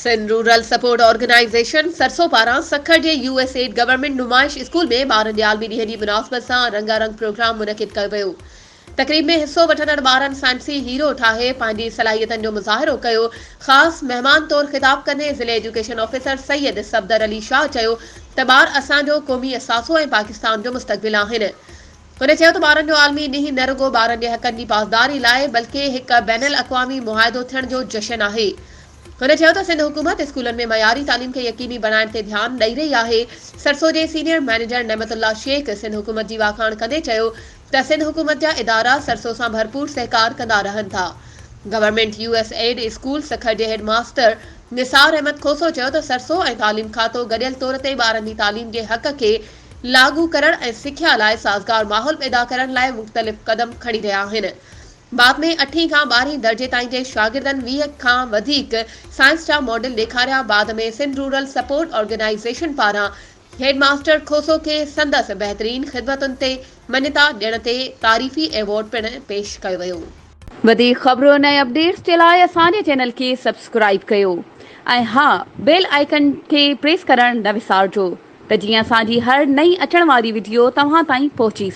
Sindh rural support organisation सरसो पारां सखर जे USAID government नुमाइश स्कूल में ॿारनि जे आलमी ॾींहं जी मुनासिबत सां रंगारंग प्रोग्राम मुनक़िद कयो वियो। तक़रीब में हिस्सो वठंदड़ ॿारनि साइंसी हीरो ठाहे पंहिंजी सलाहियतनि जो मुज़ाहिरो कयो। ख़ासि महिमान तौरु ख़िताब कंदे ज़िले एजुकेशन ऑफिसर सैयद सफदर अली शाह चयो त ॿार असांजो क़ौमी असासो ऐं पाकिस्तान जो मुस्तक़बिल आहिनि। हुन चयो त ॿारनि जो आलमी ॾींहुं न रुॻो ॿारनि जे हक़नि जी पासदारी लाइ बल्कि हिकु बैनुल अक़वामी मुआहिदो थियण जो जशन आहे। हुन चयो त सिंध हुकूमत स्कूलनि में मयारी तालीम खे यकीनी बनाइण ते ध्यानु ॾेई रही आहे। सरसो जे सीनियर मैनेजर नेमतुल्ला शेख सिंध हुकूमत जी वाखाण कंदे चयो त सिंध हुकूमत जा इदारा सरसो सां भरपूर सहकार कंदा रहनि था। गवर्नमेंट यूएसएड स्कूल सखर जे हेड मास्टर निसार अहमद खोसो चयो त सरसो ऐं तालीम खातो गॾियल तौर ते ॿारनि जी तालीम जे हक़ खे लागू करण ऐं सिख्या लाइ साज़गार माहौल पैदा करण लाइ मुख़्तलिफ़ क़दम खणी रहिया आहिनि। बाद में 8हीं खां 12हीं दर्जे ताईं जे शागिर्दनि 20 खां वधीक साइंस जा मॉडल ॾेखारिया। बाद में सिंध रूरल सपोर्ट ऑर्गेनाइजेशन पारां हेडमास्टर खोसो खे संदसि बहितरीन ख़िदमतुनि ते मञता ॾियण ते तारीफ़ी एवॉर्ड पिणु पेश कयो वियो। वधीक ख़बरुनि ऐं अपडेट्स जे लाइ असांजे चैनल खे सब्सक्राइब कयो ऐं हा बेल आइकन खे प्रेस करणु न विसारिजो त जीअं असांजी हर नई अचण वारी वीडियो तव्हां ताईं पहुची